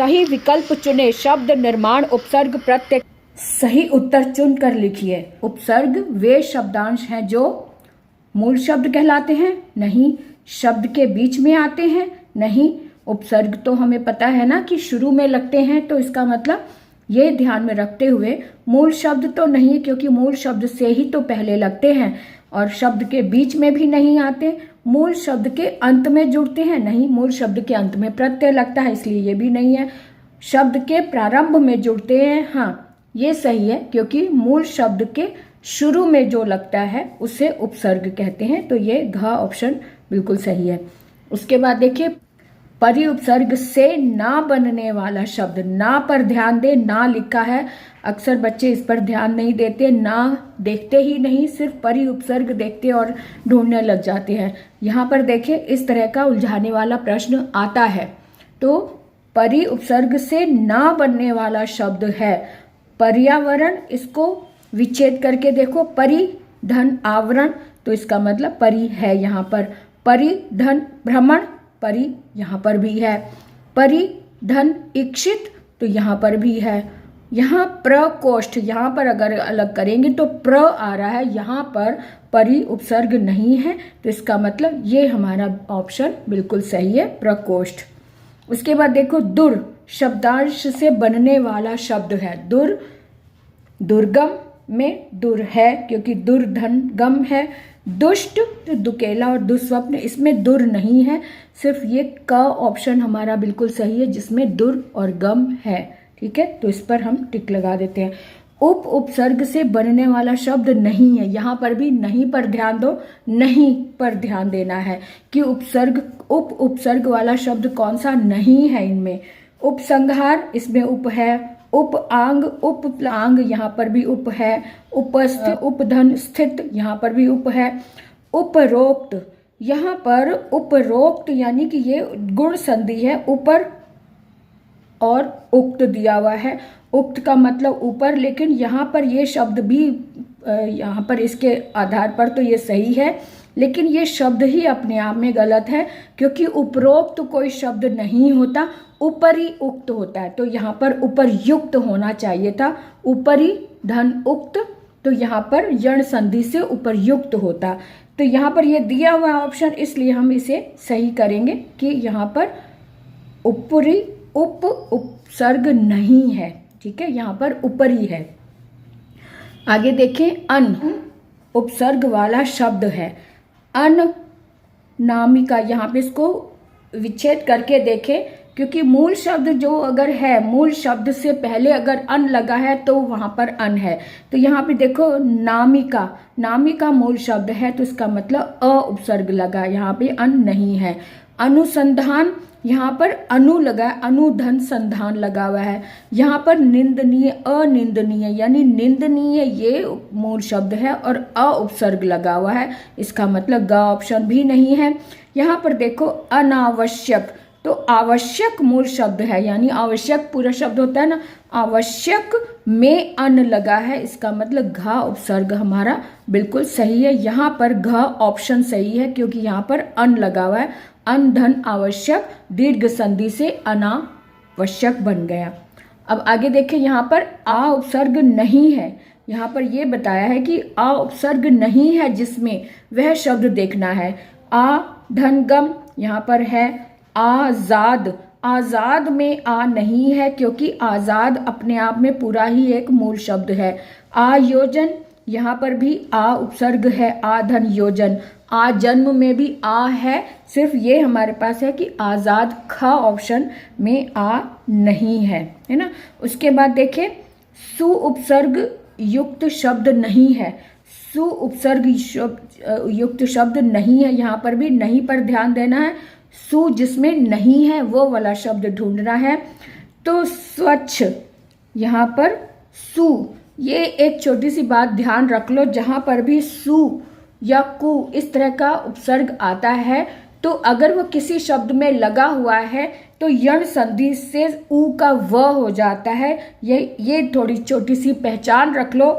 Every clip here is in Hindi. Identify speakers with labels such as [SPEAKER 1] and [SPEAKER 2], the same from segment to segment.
[SPEAKER 1] सही विकल्प चुने। शब्द निर्माण उपसर्ग प्रत्यय। सही उत्तर चुनकर लिखिए। उपसर्ग वे शब्दांश हैं जो मूल शब्द कहलाते हैं? नहीं। शब्द के बीच में आते हैं? नहीं। उपसर्ग तो हमें पता है ना कि शुरू में लगते हैं, तो इसका मतलब ये ध्यान में रखते हुए मूल शब्द तो नहीं, क्योंकि मूल शब्द से ही तो पहले लगते हैं, और शब्द के बीच में भी नहीं आते। मूल शब्द के अंत में जुड़ते हैं? नहीं। मूल शब्द के अंत में प्रत्यय लगता है, इसलिए ये भी नहीं है। शब्द के प्रारंभ में जुड़ते हैं? हाँ, ये सही है, क्योंकि मूल शब्द के शुरू में जो लगता है उसे उपसर्ग कहते हैं, तो ये घ ऑप्शन बिल्कुल सही है। उसके बाद देखिए, परि उपसर्ग से ना बनने वाला शब्द। ना पर ध्यान दे, ना लिखा है। अक्सर बच्चे इस पर ध्यान नहीं देते, ना देखते ही नहीं, सिर्फ परि उपसर्ग देखते और ढूंढने लग जाते हैं। यहाँ पर देखिए, इस तरह का उलझाने वाला प्रश्न आता है। तो परि उपसर्ग से ना बनने वाला शब्द है पर्यावरण। इसको विच्छेद करके देखो, परि धन आवरण, तो इसका मतलब परि है यहाँ पर। परि धन भ्रमण, परि यहाँ पर भी है। परि धन इक्षित, तो यहाँ पर भी है। यहाँ प्रकोष्ठ, यहाँ पर अगर अलग करेंगे तो प्र आ रहा है, यहाँ पर परि उपसर्ग नहीं है, तो इसका मतलब ये हमारा ऑप्शन बिल्कुल सही है, प्रकोष्ठ। उसके बाद देखो, दुर शब्दांश से बनने वाला शब्द है। दुर, दुर्गम में दुर है, क्योंकि दुर्धन गम है। दुष्ट तो दुकेला और दुस्वप्न, इसमें दुर नहीं है, सिर्फ ये क ऑप्शन हमारा बिल्कुल सही है, जिसमें दुर और गम है। ठीक है, तो इस पर हम टिक लगा देते हैं। उप उपसर्ग से बनने वाला शब्द नहीं है। यहाँ पर भी नहीं पर ध्यान दो, नहीं पर ध्यान देना है कि उपसर्ग उप उपसर्ग वाला शब्द कौन सा नहीं है इनमें। उपसंहार, इसमें उप है। उप आंग, उपप्लांग, यहाँ पर भी उप है। उपस्थ, उपधन स्थित, यहाँ पर भी उप है। उपरोक्त, यहाँ पर उपरोक्त यानी कि ये गुण संधि है, ऊपर और उक्त दिया हुआ है। उक्त का मतलब ऊपर, लेकिन यहाँ पर ये शब्द भी यहाँ पर इसके आधार पर तो ये सही है, लेकिन ये शब्द ही अपने आप में गलत है, क्योंकि उपरोक्त कोई शब्द नहीं होता, ऊपरी उक्त होता है। तो यहाँ पर उपर्युक्त होना चाहिए था, ऊपरी धन उक्त, तो यहाँ पर यण संधि से उपर्युक्त होता। तो यहाँ पर ये दिया हुआ ऑप्शन, इसलिए हम इसे सही करेंगे कि यहाँ पर ऊपरी उप उपसर्ग नहीं है। ठीक है, यहाँ पर ऊपरी है। आगे देखें, अन उपसर्ग वाला शब्द है। अन नामिका, यहाँ पे इसको विच्छेद करके देखें, क्योंकि मूल शब्द जो अगर है, मूल शब्द से पहले अगर अन लगा है तो वहां पर अन है। तो यहाँ पे देखो, नामिका, नामिका मूल शब्द है, तो इसका मतलब अ उपसर्ग लगा, यहाँ पे अन नहीं है। अनुसंधान, यहाँ पर अनु लगा है, अनुधन संधान लगा हुआ है। यहाँ पर निंदनीय, अनिंदनीय यानी निंदनीय ये मूल शब्द है और अ उपसर्ग लगा हुआ है, इसका मतलब ग ऑप्शन भी नहीं है। यहाँ पर देखो, अनावश्यक, तो आवश्यक मूल शब्द है, यानी आवश्यक पूरा शब्द होता है ना, आवश्यक में अन लगा है, इसका मतलब घ उपसर्ग हमारा बिल्कुल सही है। यहाँ पर घ ऑप्शन सही है, क्योंकि यहाँ पर अन लगा हुआ है। अन धन आवश्यक, दीर्घ संधि से अनावश्यक बन गया। अब आगे देखें, यहाँ पर आ उपसर्ग नहीं है। यहाँ पर ये बताया है कि आ उपसर्ग नहीं है, जिसमें वह शब्द देखना है। आ धन गम, यहाँ पर है। आजाद, आजाद में आ नहीं है, क्योंकि आजाद अपने आप में पूरा ही एक मूल शब्द है। आयोजन, यहाँ पर भी आ उपसर्ग है। आ धन योजन, आ जन्म में भी आ है, सिर्फ ये हमारे पास है कि आजाद ख ऑप्शन में आ नहीं है ना। उसके बाद देखें, सु उपसर्ग युक्त शब्द नहीं है। सु उपसर्ग युक्त शब्द नहीं है, यहाँ पर भी नहीं पर ध्यान देना है। सु जिसमें नहीं है वो वाला शब्द ढूंढना है। तो स्वच्छ, यहाँ पर सु, ये एक छोटी सी बात ध्यान रख लो, जहां पर भी सु या कु इस तरह का उपसर्ग आता है, तो अगर वो किसी शब्द में लगा हुआ है तो यण संधि से उ का व हो जाता है। ये थोड़ी छोटी सी पहचान रख लो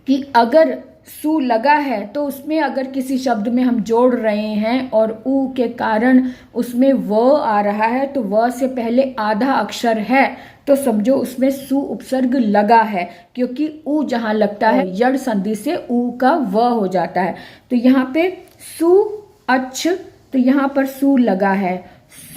[SPEAKER 1] कि अगर सु लगा है तो उसमें अगर किसी शब्द में हम जोड़ रहे हैं और उ के कारण उसमें व आ रहा है तो व से पहले आधा अक्षर है तो समझो उसमें सु उपसर्ग लगा है, क्योंकि उ जहां लगता है यड़ संधि से उ का व हो जाता है। तो यहाँ पे सु अच्छ, तो यहाँ पर सु लगा है।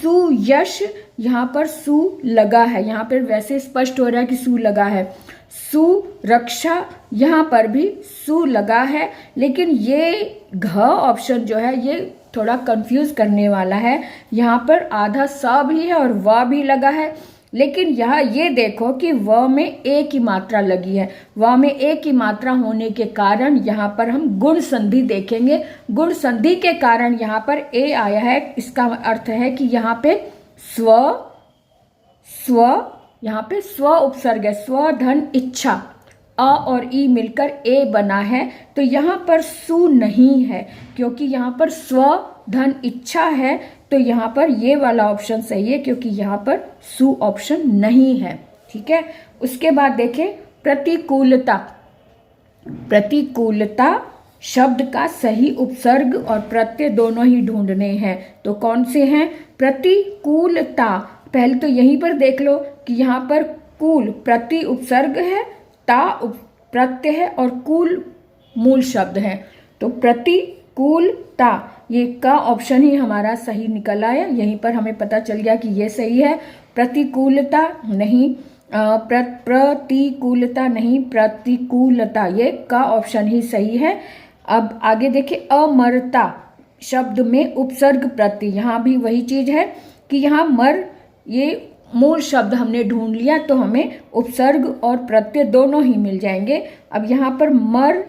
[SPEAKER 1] सु यश, यहाँ पर सु लगा है, यहाँ पर वैसे स्पष्ट हो रहा है कि सु लगा है। सुरक्षा, यहाँ पर भी सु लगा है, लेकिन ये घ ऑप्शन जो है ये थोड़ा कंफ्यूज करने वाला है। यहाँ पर आधा स भी है और व भी लगा है, लेकिन यहाँ ये देखो कि व में ए की मात्रा लगी है। व में ए की मात्रा होने के कारण यहाँ पर हम गुण संधि देखेंगे। गुण संधि के कारण यहाँ पर ए आया है, इसका अर्थ है कि यहाँ पे स्व यहाँ पे स्व उपसर्ग है। स्व धन इच्छा, अ और ई मिलकर ए बना है, तो यहाँ पर सु नहीं है, क्योंकि यहाँ पर स्व धन इच्छा है। तो यहाँ पर ये वाला ऑप्शन सही है, क्योंकि यहाँ पर सु ऑप्शन नहीं है। ठीक है, उसके बाद देखें प्रतिकूलता। प्रतिकूलता शब्द का सही उपसर्ग और प्रत्यय दोनों ही ढूंढने हैं। तो कौन से हैं? प्रतिकूलता। पहले तो यहीं पर देख लो कि यहाँ पर कूल प्रति उपसर्ग है, ता प्रत्यय है और कूल मूल शब्द है। तो प्रतिकूलता ये का ऑप्शन ही हमारा सही निकल आया। यहीं पर हमें पता चल गया कि ये सही है। प्रतिकूलता नहीं, प्रतिकूलता नहीं, प्रतिकूलता, ये का ऑप्शन ही सही है। अब आगे देखिए अमरता शब्द में उपसर्ग प्रत्यय, यहाँ भी वही चीज है कि यहाँ मर ये मूल शब्द हमने ढूंढ लिया तो हमें उपसर्ग और प्रत्यय दोनों ही मिल जाएंगे। अब यहाँ पर मर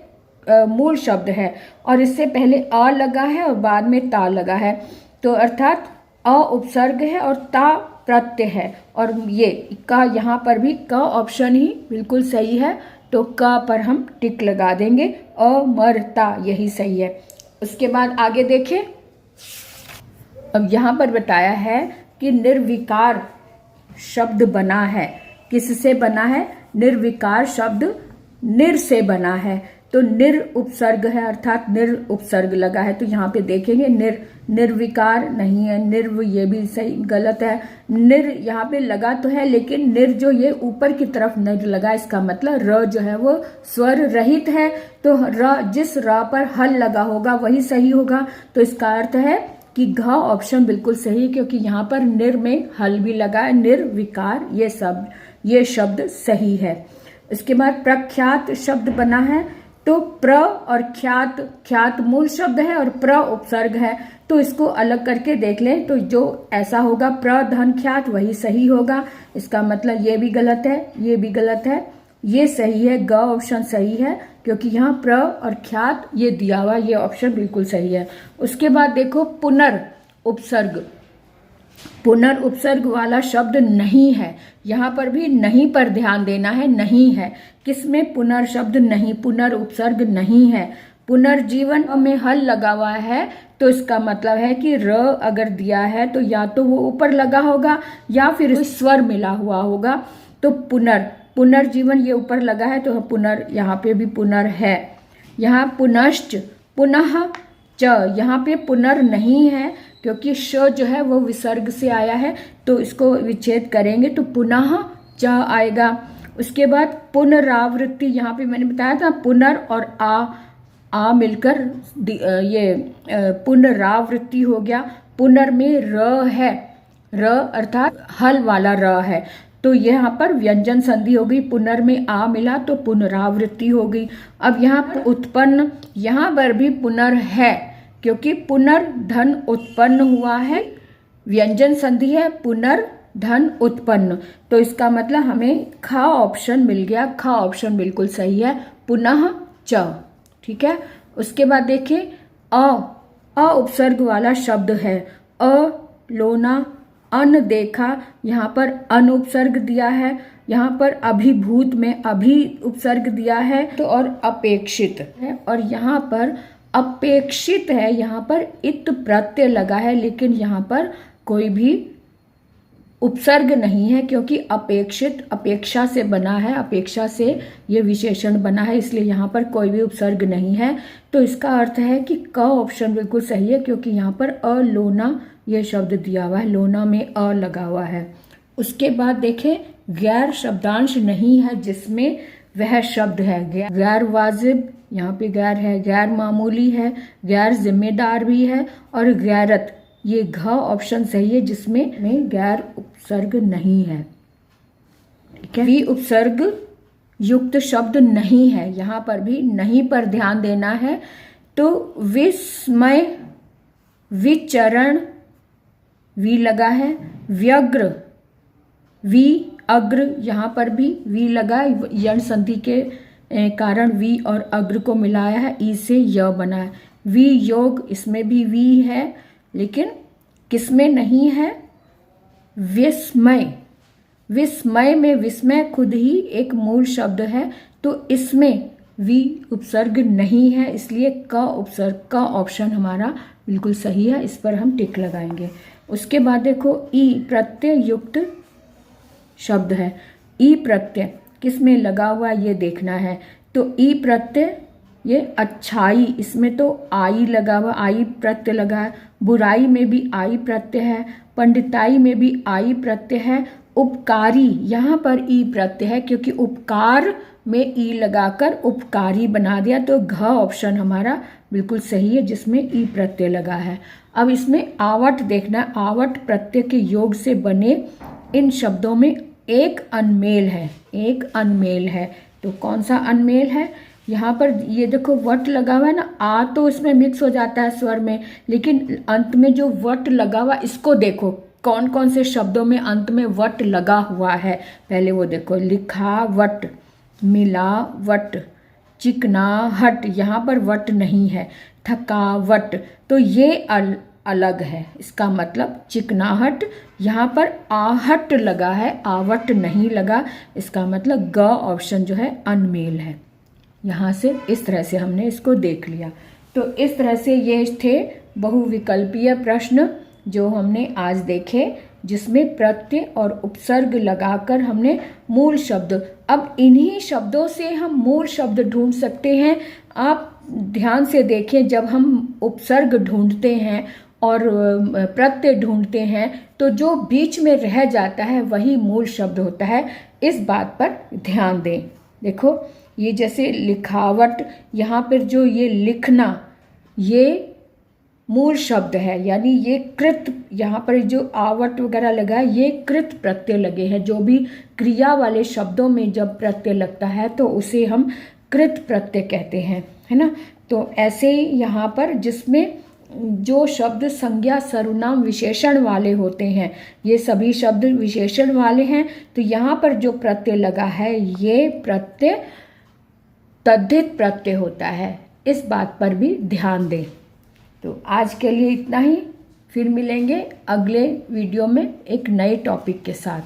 [SPEAKER 1] मूल शब्द है और इससे पहले अ लगा है और बाद में ता लगा है, तो अर्थात अ उपसर्ग है और ता प्रत्यय है। और ये का यहाँ पर भी का ऑप्शन ही बिल्कुल सही है, तो का पर हम टिक लगा देंगे। अमरता यही सही है। उसके बाद आगे देखें, अब यहाँ पर बताया है कि निर्विकार शब्द बना है। किससे बना है? निर्विकार शब्द निर से बना है। तो निर उपसर्ग है, अर्थात निर उपसर्ग लगा है। तो यहाँ पे देखेंगे निर्विकार नहीं है, निर्व ये भी सही गलत है। निर यहाँ पे लगा तो है, लेकिन निर जो ये ऊपर की तरफ निर लगा, इसका मतलब र जो है वो स्वर रहित है। तो र जिस र पर हल लगा होगा वही सही होगा। तो इसका अर्थ है कि घ ऑप्शन बिल्कुल सही है, क्योंकि यहाँ पर निर में हल भी लगा है। निर्विकार ये शब्द सही है। इसके बाद प्रख्यात शब्द बना है। तो प्र और ख्यात, ख्यात मूल शब्द है और प्र उपसर्ग है, तो इसको अलग करके देख लें। तो जो ऐसा होगा प्र धन ख्यात वही सही होगा। इसका मतलब ये भी गलत है, ये भी गलत है, ये सही है। ग ऑप्शन सही है, क्योंकि यहाँ प्र और ख्यात ये दिया हुआ, ये ऑप्शन बिल्कुल सही है। उसके बाद देखो पुनर उपसर्ग। पुनर उपसर्ग वाला शब्द नहीं है, यहाँ पर भी नहीं पर ध्यान देना है। नहीं है किसमें? पुनर शब्द नहीं, पुनर उपसर्ग नहीं है। पुनर्जीवन में हल लगा हुआ है, तो इसका मतलब है कि र अगर दिया है तो या तो वो ऊपर लगा होगा या फिर स्वर मिला हुआ होगा। तो पुनर्जीवन ये ऊपर लगा है, तो पुनर, यहाँ पे भी पुनर है। यहाँ पुनश्च, पुनः च, यहाँ पे पुनर नहीं है, क्योंकि श जो है वो विसर्ग से आया है, तो इसको विच्छेद करेंगे तो पुनः च आएगा। उसके बाद पुनरावृत्ति, यहाँ पे मैंने बताया था पुनर और आ मिलकर ये पुनरावृत्ति हो गया। पुनर में र है, र अर्थात हल वाला र है, तो यहाँ पर व्यंजन संधि हो गई। पुनर में आ मिला तो पुनरावृत्ति हो गई। अब यहाँ उत्पन्न, यहाँ पर भी पुनर है, क्योंकि पुनर्धन उत्पन्न हुआ है, व्यंजन संधि है, पुनर्धन उत्पन्न, तो इसका मतलब हमें खा ऑप्शन मिल गया। खा ऑप्शन बिल्कुल सही है, पुनः च। ठीक है, उसके बाद देखिए अ उपसर्ग वाला शब्द है। लोना, अन देखा, यहाँ पर अन उपसर्ग दिया है। यहाँ पर अभिभूत में अभी उपसर्ग दिया है, तो और अपेक्षित है, और यहाँ पर अपेक्षित है, यहाँ पर इत प्रत्यय लगा है, लेकिन यहाँ पर कोई भी उपसर्ग नहीं है क्योंकि अपेक्षित अपेक्षा से बना है, अपेक्षा से ये विशेषण बना है, इसलिए यहाँ पर कोई भी उपसर्ग नहीं है। तो इसका अर्थ है कि क ऑप्शन बिल्कुल सही है क्योंकि यहाँ पर अलोना ये शब्द दिया हुआ है, लोना में अ लगा हुआ है। उसके बाद देखें गैर शब्दांश नहीं है जिसमें वह शब्द है गैर वाजिब, यहाँ पे गैर है, गैर मामूली है, गैर जिम्मेदार भी है और गैरत, ये घ ऑप्शन सही है जिसमें गैर उपसर्ग नहीं है। ठीक है, वी उपसर्ग युक्त शब्द नहीं है, यहाँ पर भी नहीं पर ध्यान देना है। तो विस्मय, विचरण वी लगा है, व्यग्र वी अग्र, यहाँ पर भी वी लगा, यण संधि के कारण वी और अग्र को मिलाया है, ई से य बना है। वी योग, इसमें भी वी है लेकिन किसमें नहीं है, विस्मय, विस्मय में विस्मय खुद ही एक मूल शब्द है तो इसमें वी उपसर्ग नहीं है, इसलिए क उपसर्ग का ऑप्शन हमारा बिल्कुल सही है, इस पर हम टिक लगाएंगे। उसके बाद देखो ई प्रत्यय युक्त शब्द है, ई प्रत्यय किस में लगा हुआ ये देखना है। तो ई प्रत्यय ये अच्छाई, इसमें तो आई लगा हुआ, आई प्रत्यय लगा है, बुराई में भी आई प्रत्यय है, पंडिताई में भी आई प्रत्यय है, उपकारी यहाँ पर ई प्रत्यय है क्योंकि उपकार में ई लगाकर उपकारी बना दिया, तो घ ऑप्शन हमारा बिल्कुल सही है जिसमें ई प्रत्यय लगा है। अब इसमें आवट देखना, आवट प्रत्यय के योग से बने इन शब्दों में एक अनमेल है, एक अनमेल है। तो कौन सा अनमेल है, यहाँ पर ये देखो वट लगा हुआ है ना, आ तो इसमें मिक्स हो जाता है स्वर में, लेकिन अंत में जो वट लगा हुआ इसको देखो कौन कौन से शब्दों में अंत में वट लगा हुआ है। पहले वो देखो, लिखावट, मिलावट, चिकनाहट, यहाँ पर वट नहीं है, थकावट, तो ये अलग है, इसका मतलब चिकनाहट, यहाँ पर आहट लगा है, आवट नहीं लगा, इसका मतलब ग ऑप्शन जो है अनमेल है। यहाँ से इस तरह से हमने इसको देख लिया। तो इस तरह से ये थे बहुविकल्पीय प्रश्न जो हमने आज देखे, जिसमें प्रत्यय और उपसर्ग लगाकर हमने मूल शब्द, अब इन्हीं शब्दों से हम मूल शब्द ढूंढ सकते हैं। आप ध्यान से देखें, जब हम उपसर्ग ढूंढते हैं और प्रत्यय ढूंढते हैं तो जो बीच में रह जाता है वही मूल शब्द होता है, इस बात पर ध्यान दें। देखो ये जैसे लिखावट, यहाँ पर जो ये लिखना ये मूल शब्द है, यानी ये कृत, यहाँ पर जो आवट वगैरह लगा है ये कृत प्रत्यय लगे हैं। जो भी क्रिया वाले शब्दों में जब प्रत्यय लगता है तो उसे हम कृत प्रत्यय कहते हैं, है ना। तो ऐसे ही यहाँ पर जिसमें जो शब्द संज्ञा सर्वनाम विशेषण वाले होते हैं, ये सभी शब्द विशेषण वाले हैं, तो यहाँ पर जो प्रत्यय लगा है ये प्रत्यय तद्धित प्रत्यय होता है, इस बात पर भी ध्यान दें। तो आज के लिए इतना ही, फिर मिलेंगे अगले वीडियो में एक नए टॉपिक के साथ।